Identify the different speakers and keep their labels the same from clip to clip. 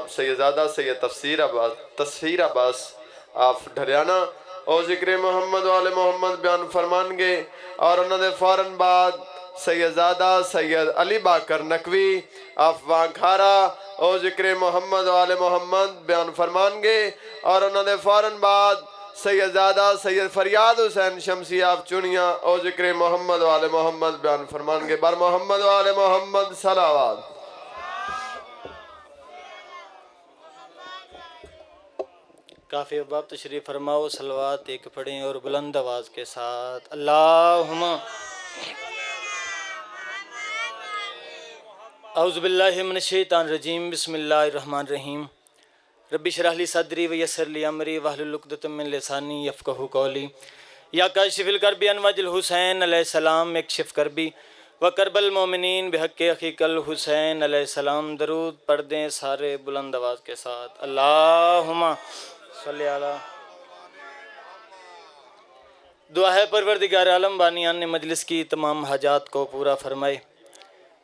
Speaker 1: صاحب سیدزادہ سید تفسیر عباس آپ ڈھریانہ اور ذکر محمد والے محمد بیان فرمان گے اور انہوں نے فوراً بعد سیدزادہ سید علی باکر نقوی آپ وانکھارا اور ذکر محمد والے محمد بیان فرمان گے اور انہوں نے فوراً بعد سیدزادہ سید فریاد حسین شمسی آپ چنیاں اور ذکر محمد والے محمد بیان فرمان گے بر محمد والے محمد صلوات۔
Speaker 2: کافی اباب تشریف فرماؤ، صلوات ایک پڑھیں اور بلند آواز کے ساتھ اللہم اعوذ باللہ من الشیطان الرجیم، بسم اللہ الرحمن الرحیم۔ رب اشرح لی صدری ویسر لی امری واحلل عقدۃ من لسانی یفقہوا قولی۔ یا کاشف الکرب انوج الحسین علیہ السلام اکشف کربی وکرب المومنین بحق اخیک الحسین علیہ السلام۔ درود پڑھ دیں سارے بلند آواز کے ساتھ اللہم صلی علی۔ دعا ہے پروردگار عالم بانیان نے مجلس کی تمام حاجات کو پورا فرمائے،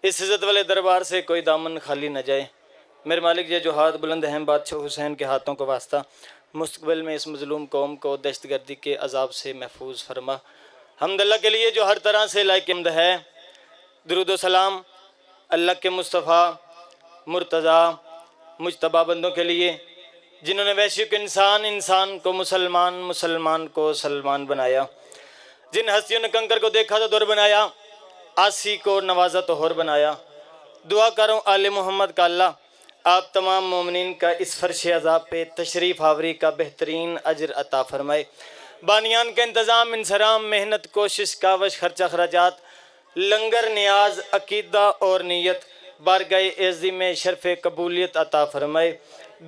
Speaker 2: اس عزت والے دربار سے کوئی دامن خالی نہ جائے۔ میرے مالک یہ جو ہاتھ بلند ہیں بادشاہ حسین کے ہاتھوں کو واسطہ، مستقبل میں اس مظلوم قوم کو دہشت گردی کے عذاب سے محفوظ فرما۔ حمد اللہ کے لیے جو ہر طرح سے لائق حمد ہے، درود و سلام اللہ کے مصطفیٰ مرتضیٰ مجتبیٰ بندوں کے لیے جنہوں نے ویشک انسان کو مسلمان کو سلمان بنایا، جن ہستیوں نے کنکر کو دیکھا تو دور بنایا، آسی کو نوازا تو ہور بنایا۔ دعا کروں آل محمد کا اللہ آپ تمام مومنین کا اس فرش عذاب پہ تشریف آوری کا بہترین اجر عطا فرمائے۔ بانیان کا انتظام، انصرام، محنت، کوشش، کاوش، خرچہ خراجات، لنگر، نیاز، عقیدہ اور نیت بارگاہ اعظمی میں شرف قبولیت عطا فرمائے۔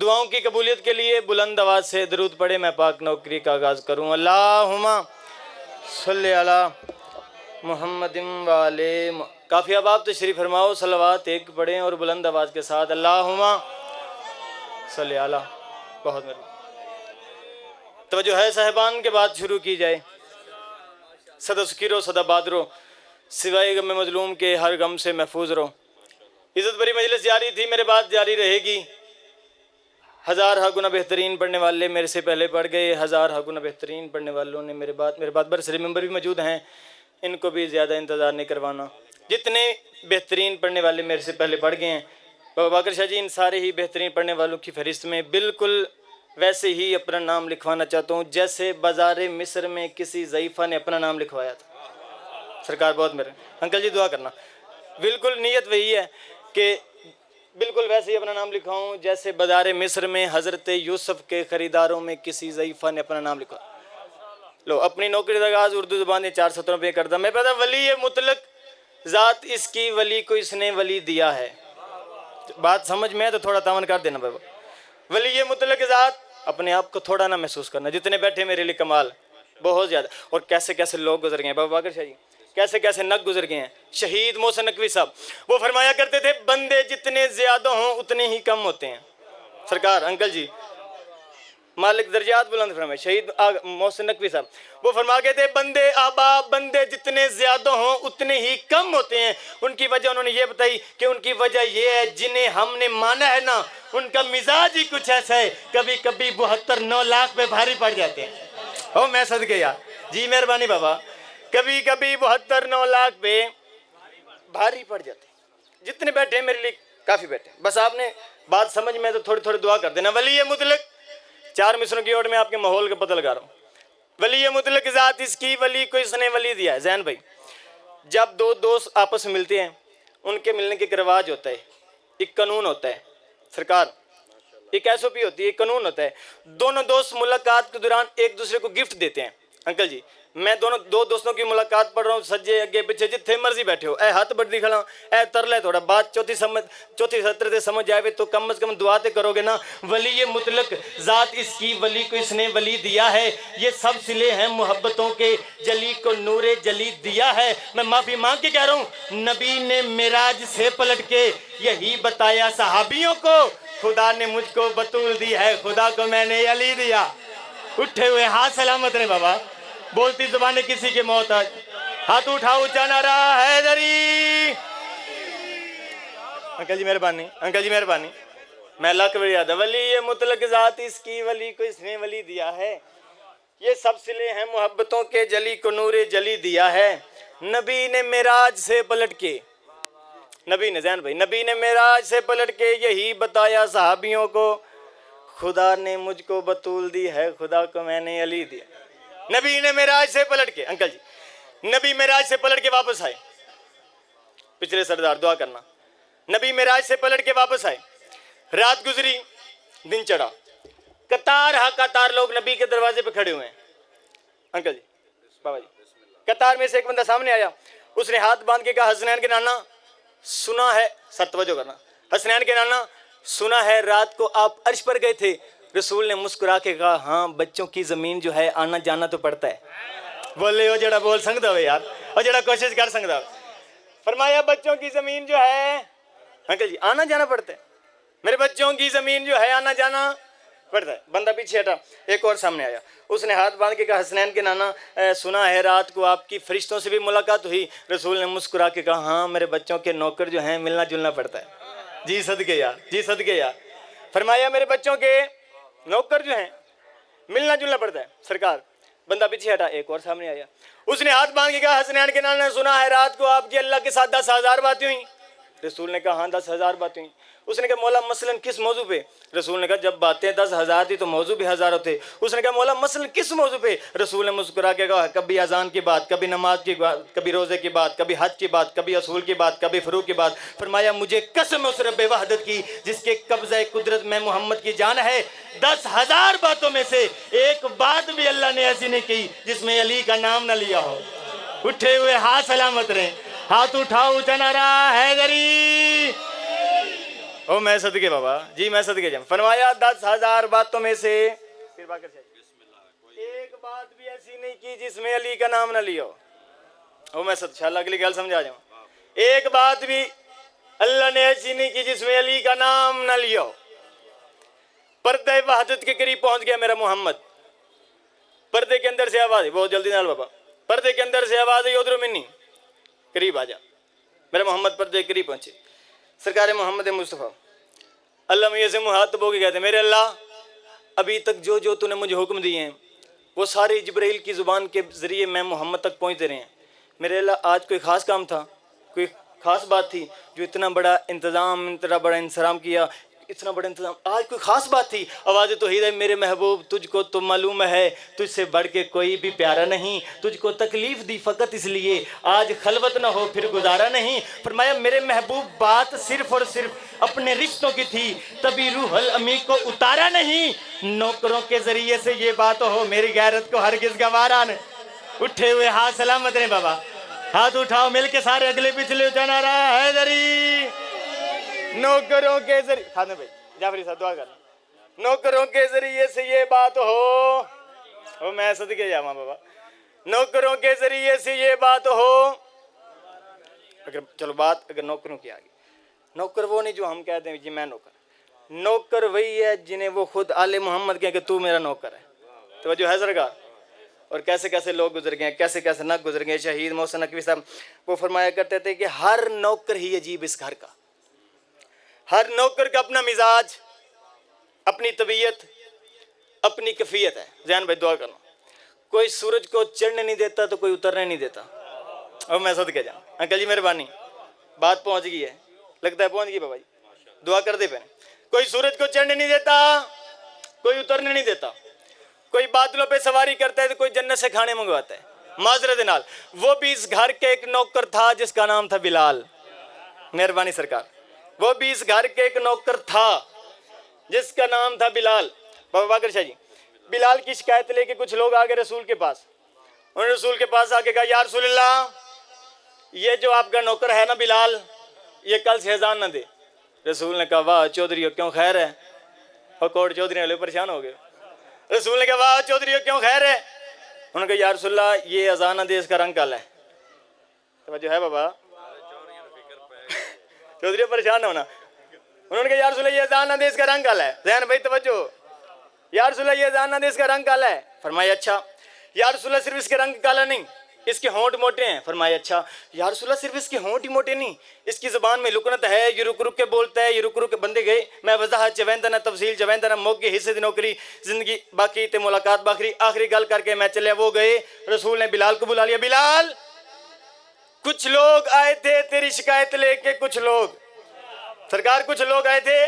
Speaker 2: دعاؤں کی قبولیت کے لیے بلند آواز سے درود پڑھے میں پاک نوکری کا آغاز کروں۔ اللہم صلی علی محمد والے کافی اباب تشریف فرماؤ، صلوات ایک پڑھیں اور بلند آواز کے ساتھ اللہم صلی علی۔ بہت مہربانی، توجہ ہے صاحبان کے بعد شروع کی جائے۔ صدا سکیرو صدا بادرو، سوائے غم مظلوم کے ہر غم سے محفوظ رہو۔ عزت بری مجلس جاری تھی، میرے بعد جاری رہے گی۔ ہزارہ گنا بہترین پڑھنے والے میرے سے پہلے پڑھ گئے، ہزارہ گنا بہترین پڑھنے والوں نے میرے بعد برسر ممبر بھی موجود ہیں، ان کو بھی زیادہ انتظار نہیں کروانا۔ جتنے بہترین پڑھنے والے میرے سے پہلے پڑھ گئے ہیں بابا باقر شاہ جی، ان سارے ہی بہترین پڑھنے والوں کی فہرست میں بالکل ویسے ہی اپنا نام لکھوانا چاہتا ہوں جیسے بازار مصر میں کسی ضعیفہ نے اپنا نام لکھوایا تھا۔ سرکار بہت میرے انکل جی دعا کرنا، بالکل نیت وہی ہے کہ بالکل ویسے ہی اپنا نام لکھواؤں جیسے بازار مصر میں حضرت یوسف کے خریداروں میں کسی ضعیفہ نے اپنا نام لکھا۔ لو اپنی نوکری کا آغاز اردو زبان نے 4 سطروں پہ کرتا۔ میں پتا ولی مطلق ذات اس کی ولی کو اس نے ولی دیا ہے۔ بات سمجھ میں ہے تو تھوڑا تعاون کر دینا بابا۔ ولی مطلق ذات اپنے آپ کو تھوڑا نہ محسوس کرنا، جتنے بیٹھے میرے لیے کمال بہت زیادہ۔ اور کیسے کیسے لوگ گزر گئے ہیں بابا باقر شاہ جی، کیسے کیسے نگ گزر گئے ہیں۔ شہید محسن نقوی صاحب وہ فرمایا کرتے تھے بندے جتنے زیادہ ہوں اتنے ہی کم ہوتے ہیں۔ سرکار انکل جی مالک درجات بلند فرمائے، شہید محسن نقوی صاحب وہ فرما کے تھے بندے جتنے زیادہ ہوں اتنے ہی کم ہوتے ہیں۔ ان کی وجہ انہوں نے یہ بتائی کہ ان کی وجہ یہ ہے جنہیں ہم نے مانا ہے نا ان کا مزاج ہی کچھ ایسا ہے، کبھی کبھی 72-9 لاکھ پہ بھاری پڑ جاتے ہیں۔ او میں صدقے یار جی مہربانی بابا، کبھی کبھی 72-9 لاکھ پہ بھاری پڑ جاتے ہیں۔ جتنے بیٹھے ہیں میرے لیے کافی بیٹھے ہیں، بس آپ نے بات سمجھ میں تو تھوڑی تھوڑی دعا کر دینا۔ ولی مطلق 4 مصروں کی اوٹ میں آپ کے ماحول کا پتہ لگا رہا ہوں۔ ولی مطلق ذات اس کی ولی کو اس نے ولی دیا ہے۔ زین بھائی جب 2 دوست آپس میں ملتے ہیں ان کے ملنے کے ایک رواج ہوتا ہے، ایک قانون ہوتا ہے۔ سرکار ایک ایس او پی ہوتی ہے، ایک قانون ہوتا ہے۔ دونوں دوست ملاقات کے دوران ایک دوسرے کو گفٹ دیتے ہیں۔ انکل جی میں 2 دوستوں کی ملاقات پڑھ رہا ہوں، سجے اگے پیچھے جتنے مرضی بیٹھے ہو، اے ہاتھ بڑھتی کھڑا اے تر لے تھوڑا بات چوتھی سطر سے سمجھ آئے تو کم از کم دعا تے کرو گے نا۔ ولی مطلق ذات اس کی ولی کو اس نے ولی دیا ہے، یہ سب سلے ہیں محبتوں کے، جلی کو نور جلی دیا ہے۔ میں معافی مانگ کے کہہ رہا ہوں نبی نے معراج سے پلٹ کے یہی بتایا صحابیوں کو، خدا نے مجھ کو بطول دی ہے، خدا کو میں نے علی دیا۔ اٹھے ہوئے ہاتھ سلامت رہے بابا، بولتی زبانیں کسی کے محتاج، ہاتھ اٹھاؤ اونچا نعرہ حیدری۔ انکل جی مہربانی، انکل جی مہربانی، میں لاکھ بڑی یاد ہے ولی یہ مطلق ذات اس کی ولی کو اس نے ولی دیا ہے یہ سب سلے ہیں محبتوں کے جلی کو نور جلی دیا ہے نبی نے معراج سے پلٹ کے نبی نے زین بھائی نبی نے معراج سے پلٹ کے یہی بتایا صحابیوں کو خدا نے مجھ کو بطول دی ہے خدا کو میں نے علی دیا نبی نے معراج سے پلٹ کے انکل جی نبی معراج سے پلٹ کے واپس آئے پچھلے سردار دعا کرنا نبی معراج سے پلٹ کے واپس آئے رات گزری دن چڑھا قطار ہاں قطار لوگ نبی کے دروازے پہ کھڑے ہوئے ہیں انکل جی بابا جی قطار میں سے ایک بندہ سامنے آیا اس نے ہاتھ باندھ کے کہا حسنین کے نانا سنا ہے سر توجہ کرنا حسنین کے نانا سنا ہے رات کو آپ عرش پر گئے تھے رسول نے مسکرا کے کہا ہاں بچوں کی زمین جو ہے آنا جانا تو پڑتا ہے بولے وہ جڑا بول سکتا ہو یار اور جڑا کوشش کر سکتا ہو فرمایا بچوں کی زمین جو ہے انکل جی آنا جانا پڑتا ہے میرے بچوں کی زمین جو ہے آنا جانا پڑتا ہے بندہ پیچھے ہٹا ایک اور سامنے آیا اس نے ہاتھ باندھ کے کہا حسنین کے نانا سنا ہے رات کو آپ کی فرشتوں سے بھی ملاقات ہوئی رسول نے مسکرا کے کہا ہاں میرے بچوں کے نوکر جو ہیں ملنا جلنا پڑتا ہے جی صدقے یار جی صدقے یار فرمایا میرے بچوں کے نوکر جو ہیں ملنا جلنا پڑتا ہے سرکار بندہ پیچھے ہٹا ایک اور سامنے آیا اس نے ہاتھ باندھ کے کہا حسنین کے نانا سنا ہے رات کو آپ کی اللہ کے ساتھ 10,000 باتیں ہوئیں رسول نے کہا ہاں 10,000 باتیں ہوئیں اس نے کہا مولا مثلاً کس موضوع پہ رسول نے کہا جب باتیں 10,000 تھی تو موضوع بھی 1000 ہوتے اس نے کہا مولا مثلاً کس موضوع پہ رسول نے مسکرا کے کہا کبھی اذان کی بات کبھی نماز کی بات کبھی روزے کی بات کبھی حج کی بات کبھی اصول کی بات کبھی فروغ کی بات فرمایا مجھے قسم اس رب وحدت کی جس کے قبضہ قدرت میں محمد کی جان ہے 10,000 باتوں میں سے ایک بات بھی اللہ نے ایسی نہیں کی جس میں علی کا نام نہ لیا ہو اٹھے ہوئے ہاتھ سلامت رہیں ہاتھ اٹھاؤ اونچا نعرہ حیدری او میں صدقے بابا جی میں صدقے جام فرمایا 10,000 باتوں میں سے پھر باقر ایک بات بھی ایسی نہیں کی جس میں علی کا نام نہ لیا ہو او میں انشاءاللہ اگلی گل سمجھا جاؤں ایک بات بھی اللہ نے ایسی نہیں کی جس میں علی کا نام نہ لیا ہو پردے وحدت کے قریب پہنچ گیا میرا محمد پردے کے اندر سے آواز آئی بہت جلدی نال بابا پردے کے اندر سے آواز آئی ادھر منی قریب آ جا میرا محمد پردے کے قریب پہنچے سرکار محمد مصطفیٰ اللہ میاں سے مخاطب ہو کے کہتے ہیں میرے اللہ ابھی تک جو جو تو نے مجھے حکم دیے ہیں وہ سارے جبرائیل کی زبان کے ذریعے میں محمد تک پہنچتے رہے ہیں میرے اللہ آج کوئی خاص کام تھا کوئی خاص بات تھی جو اتنا بڑا انتظام اتنا بڑا انصرام کیا اتنا بڑا انتظام آج کوئی خاص بات تھی آواز توحید ہے میرے محبوب تجھ کو تو معلوم ہے تجھ سے بڑھ کے کوئی بھی پیارا نہیں تجھ کو تکلیف دی فقط اس لیے آج خلوت نہ ہو پھر گزارا نہیں فرمایا میرے محبوب بات صرف اور صرف اپنے رشتوں کی تھی تبھی روح الامی کو اتارا نہیں نوکروں کے ذریعے سے یہ بات ہو میری غیرت کو ہرگز گوارا نہیں اٹھے ہوئے ہاتھ سلامت رہیں بابا ہاتھ اٹھاؤ مل کے سارے اگلے پچھلے جانا رہا حیدری نوکروں کے ذریعے خادم بھائی جعفری صاحب دعا کرنا نوکروں کے ذریعے سے یہ بات ہو میں صدقے جاواں بابا نوکروں کے ذریعے سے یہ بات ہو اگر چلو بات اگر نوکروں کی آگی نوکر وہ نہیں جو ہم کہتے ہیں جی میں نوکر وہی ہے جنہیں وہ خود آل محمد کہیں کہ تو میرا نوکر ہے توجہ ہے سرکار اور کیسے کیسے لوگ گزر گئے کیسے کیسے نہ گزر گئے شہید محسن نقوی صاحب وہ فرمایا کرتے تھے کہ ہر نوکر ہی عجیب اس گھر کا ہر نوکر کا اپنا مزاج اپنی طبیعت اپنی کیفیت ہے ذہن بھائی دعا کرنا کوئی سورج کو چڑھنے نہیں دیتا تو کوئی اترنے نہیں دیتا اور میں صدقے جاؤں انکل جی مہربانی بات پہنچ گئی ہے لگتا ہے پہنچ گئی بابا جی دعا کر دے پہنے کوئی سورج کو چڑھنے نہیں دیتا کوئی اترنے نہیں دیتا کوئی بادلوں پہ سواری کرتا ہے تو کوئی جنت سے کھانے منگواتا ہے معذرت نال وہ بھی اس گھر کے ایک نوکر تھا جس کا نام تھا بلال مہربانی سرکار وہ بھی اس گھر کے ایک نوکر تھا جس کا نام تھا بلال بابا باقر شاہ جی بلال کی شکایت لے کے کچھ لوگ آگے رسول کے پاس انہوں نے رسول کے پاس آ کے کہا یا رسول اللہ یہ جو آپ کا نوکر ہے نا بلال یہ کل سے اذان نہ دے رسول نے کہا واہ چودھری کیوں خیر ہے اور کوٹ چودھری والے پریشان ہو گئے رسول نے کہا واہ چودھری کیوں خیر ہے انہوں نے کہا یا رسول اللہ یہ اذان نہ دے اس کا رنگ کالا ہے توجہ ہے بابا چودھری پریشان نہ ہونا انہوں نے کہا یا رسول اللہ یہ اذان نہ دے اس کا رنگ کالا ہے ذہن بھائی توجہ یا رسول اللہ یہ اذان نہ دے اس کا رنگ کالا ہے فرمایا اچھا یا رسول اللہ صرف اس کا رنگ کالا نہیں اس کے ہونٹ موٹے ہیں. فرمایا اچھا یا رسول اللہ صرف اس کے ہونٹ ہی موٹے نہیں, اس کی زبان میں لکنت ہے, یہ رک رک کے بولتا ہے, یہ رک رک کے. بندے گئے, میں وضاحت چویندنا تفصیل چویندنا موقع حصے دی نوکری زندگی باقی تے ملاقات باخری آخری گل کر کے میں چلے. وہ گئے, رسول نے بلال کو بلا لیا. بلال کچھ لوگ آئے تھے تیری شکایت لے کے, کچھ لوگ سرکار کچھ لوگ آئے تھے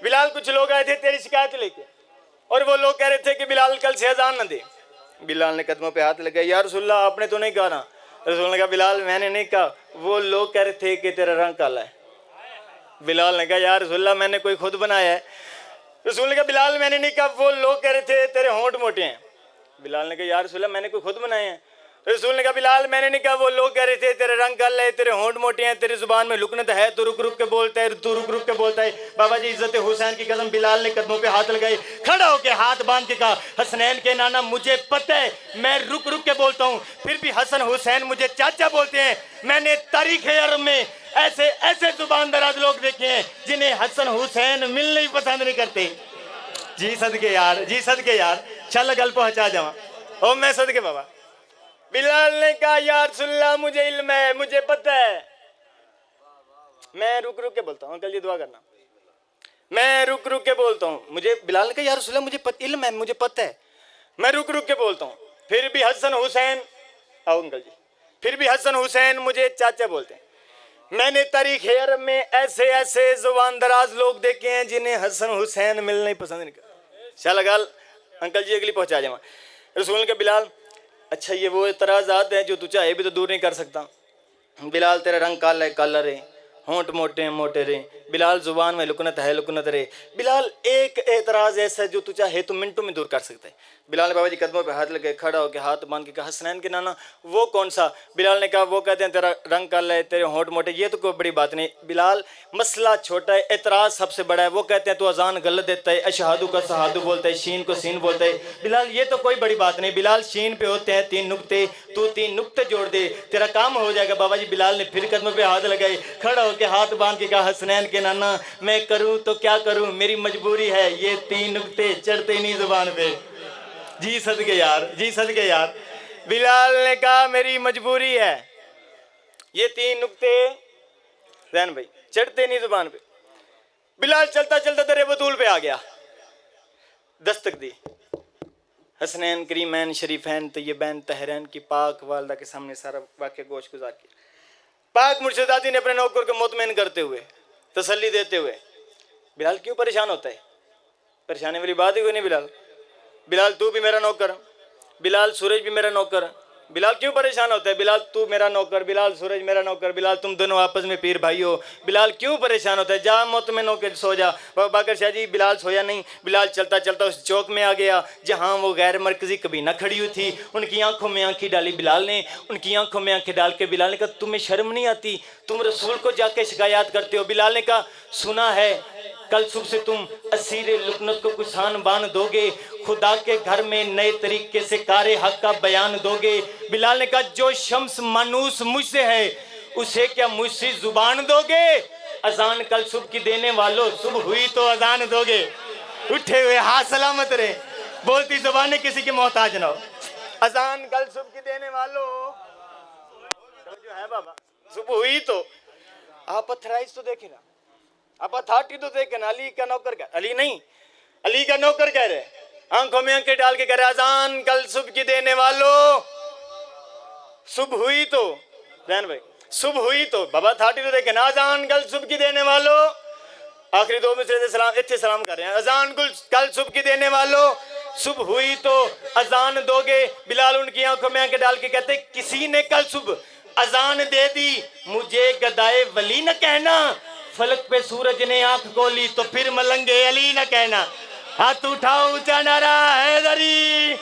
Speaker 2: بلال, کچھ لوگ آئے تھے تیری شکایت لے کے, اور وہ لوگ کہہ رہے تھے کہ بلال کل سے اذان نہ دے. بلال نے قدموں پہ ہاتھ لگایا, یا رسول اللہ آپ نے تو نہیں کہا نا. رسول نے کہا بلال میں نے نہیں کہا, وہ لوگ کہہ رہے تھے کہ تیرا رنگ کالا ہے. بلال نے کہا یا رسول اللہ میں نے کوئی خود بنایا ہے. رسول نے کہا بلال میں نے نہیں کہا, وہ لوگ کہہ رہے تھے تیرے ہونٹ موٹے ہیں. بلال نے کہا یا رسول اللہ میں نے کوئی خود بنائے ہیں. رسول نے کہا بلال میں نے نہیں کہا, وہ لوگ کہہ رہے تھے تیرے رنگ کالا ہے, تیرے ہونٹ موٹے ہیں, تیری زبان میں لکنت ہے, تو رک رک کے بولتا ہے, تو رک رک کے بولتا ہے. بابا جی عزت حسین کی قسم بلال نے قدموں پہ ہاتھ لگائے, کھڑا ہو کے ہاتھ باندھ کے کہا حسنین کے نانا مجھے پتہ ہے میں رک رک کے بولتا ہوں, پھر بھی حسن حسین مجھے چاچا بولتے ہیں. میں نے تاریخ عرب میں ایسے ایسے زبان دراز لوگ دیکھے ہیں جنہیں حسن حسین ملنے ہی پسند نہیں کرتے. جی صدقے یار, جی صدقے یار, چل گل پہنچا جاؤں او میں صدقے بابا. بلال نے کہا یا رسول اللہ مجھے علم ہے, مجھے پتہ ہے, میں رک رک کے بولتا ہوں. انکل جی دعا کرنا, میں رک رک کے بولتا ہوں. مجھے بلال نے کہا یا رسول اللہ مجھے علم ہے, مجھے پتہ ہے, میں رک رک کے بولتا ہوں. پھر بھی حسن حسین, آؤ انکل جی, پھر بھی حسن حسین مجھے چاچا بولتے ہیں. میں نے تاریخ عرب میں ایسے ایسے زبان دراز لوگ دیکھے ہیں جنہیں حسن حسین ملنا ہی پسند نہیں کرتے. چل گل انکل جی اگلی پہنچا جاؤں. رسول نے کہا بلال اچھا یہ وہ اعتراضات ہیں جو تو چاہے بھی تو دور نہیں کر سکتا. بلال تیرا رنگ کالا ہے, کالا رہے, ہونٹ موٹے ہیں, موٹے رہے. بلال زبان میں لکنت ہے, لکنت رہے. بلال ایک اعتراض ایسا ہے جو تو چاہے تو منٹوں میں دور کر سکتا ہے. بلال نے بابا جی قدموں پہ ہاتھ لگے, کھڑا ہو کے ہاتھ باندھ کے کہا حسنین کے نانا وہ کون سا. بلال نے کہا وہ کہتے ہیں تیرا رنگ کالا ہے, تیرے ہونٹ موٹے. یہ تو کوئی بڑی بات نہیں. بلال مسئلہ چھوٹا ہے, اعتراض سب سے بڑا ہے. وہ کہتے ہیں تو اذان غلط دیتا ہے, اشہادو کا شہادو بولتا ہے, شین کو سین بولتا ہے. بلال یہ تو کوئی بڑی بات نہیں. بلال شین پہ ہوتے ہیں 3 نقطے, تو 3 نقطے جوڑ دے تیرا کام ہو جائے گا. بابا جی بلال نے پھر قدموں پہ ہاتھ لگائے, کھڑا ہو کے ہاتھ باندھ کے کہا حسنین کے نانا میں کروں تو کیا کروں, میری مجبوری ہے, یہ 3 نقطے چڑھتے نہیں زبان پہ. جی صدقے یار, جی صدقے یار. بلال نے کہا میری مجبوری ہے, یہ 3 نقطے زین بھائی چڑھتے نہیں زبان پہ. بلال چلتا چلتا درے بطول پہ آ گیا, دستک دی. حسنین کریمین شریفین طیبین طاہرین کی پاک والدہ کے سامنے سارا واقعہ گوش گزار کیا. پاک مرشداتی نے اپنے نوکر کو مطمئن کرتے ہوئے, تسلی دیتے ہوئے, بلال کیوں پریشان ہوتا ہے, پریشانی والی بات ہی کوئی نہیں. بلال بلال تو بھی میرا نوکر, بلال سورج بھی میرا نوکر. بلال کیوں پریشان ہوتا ہے, بلال تو میرا نوکر, بلال سورج میرا نوکر, بلال تم دونوں آپس میں پیر بھائی ہو. بلال کیوں پریشان ہوتا ہے, جا مطمئن ہو کے سو جا. باقر شاہ جی بلال سویا نہیں. بلال چلتا چلتا اس چوک میں آ گیا جہاں وہ غیر مرکزی کبینہ کھڑی ہوئی تھی. ان کی آنکھوں میں آنکھیں ڈالی بلال نے, ان کی آنکھوں میں آنکھیں ڈال کے بلال نے کہا تمہیں شرم نہیں آتی, تم رسول کو جا کے شکایات کرتے ہو. بلال نے کہا سنا ہے کل صبح سے تم اسیر لکنت کو کسان بان دو گے, خدا کے گھر میں نئے طریقے سے کار حق کا بیان دو گے. بلال نے کہا جو شمس مانوس مجھ سے ہے اسے کیا مجھ سے زبان دو گے. اذان کل صبح کی دینے والوں صبح ہوئی تو اذان دو گے. اٹھے ہوئے ہاتھ سلامت رہے, بولتی زبانیں کسی کی محتاج نہ ہو. اذان کل صبح کی دینے والوں جو ہے بابا صبح ہوئی تو آپ پتھرائز تو دیکھیں نا, آپ اتھارٹی تو دیکھیں نا. علی کا نوکر کہہ, علی نہیں علی کا نوکر کہہ رہے, آنکھوں میں آنکھیں ڈال کے کہہ رہے اذان کل صبح کی دینے والوں صبح ہوئی تو. زین بھائی صبح ہوئی تو بابا اتھارٹی تو دیکھیں نا, اذان کل صبح کی دینے والوں. آخری 2 مصرے سے سلام اتنے سلام کر رہے ہیں, اذان کل صبح کی دینے والوں صبح ہوئی تو اذان دو گے. بلال ان کی آنکھوں میں آنکھیں ڈال کے کہتے کسی نے کل صبح اذان دے دی مجھے گدائے ولی نہ کہنا, فلک پہ سورج نے آنکھ کھولی تو پھر ملنگے علی نہ کہنا. ہاتھ اٹھاؤ اونچا نعرہ حیدری,